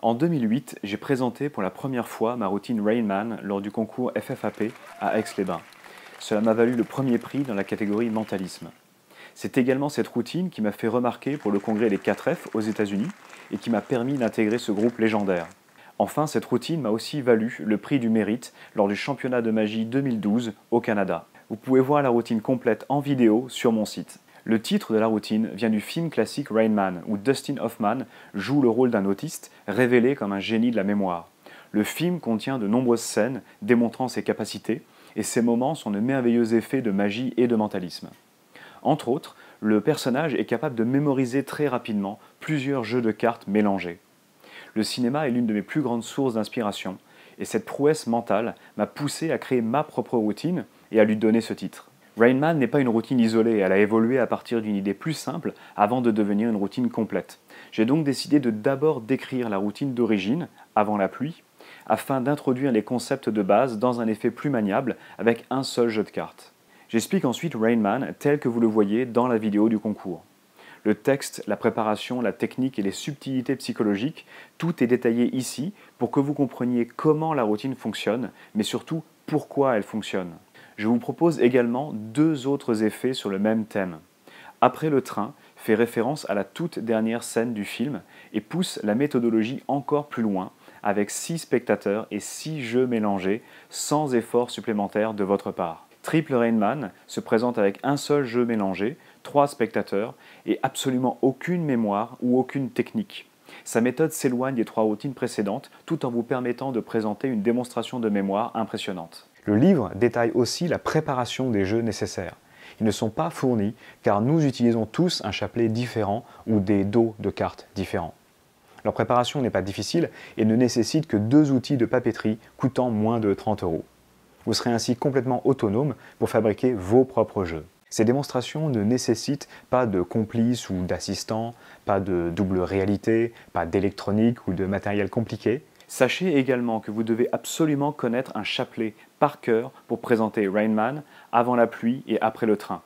En 2008, j'ai présenté pour la première fois ma routine Rain Man lors du concours FFAP à Aix-les-Bains. Cela m'a valu le premier prix dans la catégorie mentalisme. C'est également cette routine qui m'a fait remarquer pour le congrès des 4F aux États-Unis et qui m'a permis d'intégrer ce groupe légendaire. Enfin, cette routine m'a aussi valu le prix du mérite lors du championnat de magie 2012 au Canada. Vous pouvez voir la routine complète en vidéo sur mon site. Le titre de la routine vient du film classique Rain Man, où Dustin Hoffman joue le rôle d'un autiste révélé comme un génie de la mémoire. Le film contient de nombreuses scènes démontrant ses capacités, et ces moments sont de merveilleux effets de magie et de mentalisme. Entre autres, le personnage est capable de mémoriser très rapidement plusieurs jeux de cartes mélangés. Le cinéma est l'une de mes plus grandes sources d'inspiration, et cette prouesse mentale m'a poussé à créer ma propre routine et à lui donner ce titre. Rain Man n'est pas une routine isolée, elle a évolué à partir d'une idée plus simple avant de devenir une routine complète. J'ai donc décidé de d'abord décrire la routine d'origine, avant la pluie, afin d'introduire les concepts de base dans un effet plus maniable avec un seul jeu de cartes. J'explique ensuite Rain Man tel que vous le voyez dans la vidéo du concours. Le texte, la préparation, la technique et les subtilités psychologiques, tout est détaillé ici pour que vous compreniez comment la routine fonctionne, mais surtout pourquoi elle fonctionne. Je vous propose également deux autres effets sur le même thème. Après le train fait référence à la toute dernière scène du film et pousse la méthodologie encore plus loin avec 6 spectateurs et 6 jeux mélangés sans effort supplémentaire de votre part. Triple Rain Man se présente avec un seul jeu mélangé, 3 spectateurs et absolument aucune mémoire ou aucune technique. Sa méthode s'éloigne des 3 routines précédentes tout en vous permettant de présenter une démonstration de mémoire impressionnante. Le livre détaille aussi la préparation des jeux nécessaires. Ils ne sont pas fournis car nous utilisons tous un chapelet différent ou des dos de cartes différents. Leur préparation n'est pas difficile et ne nécessite que 2 outils de papeterie coûtant moins de 30 €. Vous serez ainsi complètement autonome pour fabriquer vos propres jeux. Ces démonstrations ne nécessitent pas de complices ou d'assistants, pas de double réalité, pas d'électronique ou de matériel compliqué. Sachez également que vous devez absolument connaître un chapelet par cœur pour présenter Rain Man avant la pluie et après le train.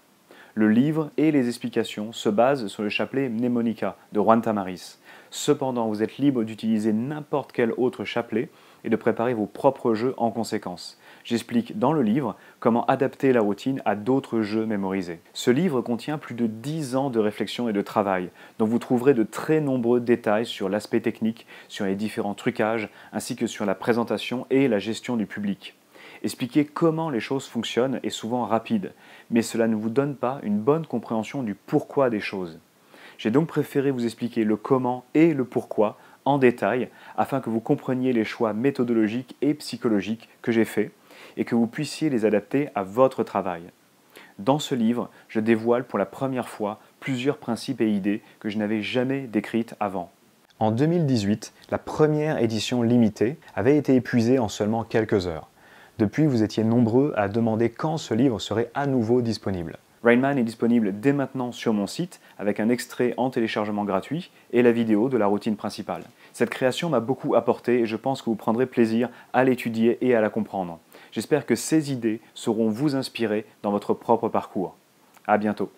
Le livre et les explications se basent sur le chapelet Mnemonica de Juan Tamariz. Cependant, vous êtes libre d'utiliser n'importe quel autre chapelet et de préparer vos propres jeux en conséquence. J'explique dans le livre comment adapter la routine à d'autres jeux mémorisés. Ce livre contient plus de 10 ans de réflexion et de travail, dont vous trouverez de très nombreux détails sur l'aspect technique, sur les différents trucages, ainsi que sur la présentation et la gestion du public. Expliquer comment les choses fonctionnent est souvent rapide, mais cela ne vous donne pas une bonne compréhension du pourquoi des choses. J'ai donc préféré vous expliquer le comment et le pourquoi en détail, afin que vous compreniez les choix méthodologiques et psychologiques que j'ai faits et que vous puissiez les adapter à votre travail. Dans ce livre, je dévoile pour la première fois plusieurs principes et idées que je n'avais jamais décrites avant. En 2018, la première édition limitée avait été épuisée en seulement quelques heures. Depuis, vous étiez nombreux à demander quand ce livre serait à nouveau disponible. Rain Man est disponible dès maintenant sur mon site avec un extrait en téléchargement gratuit et la vidéo de la routine principale. Cette création m'a beaucoup apporté et je pense que vous prendrez plaisir à l'étudier et à la comprendre. J'espère que ces idées sauront vous inspirer dans votre propre parcours. À bientôt.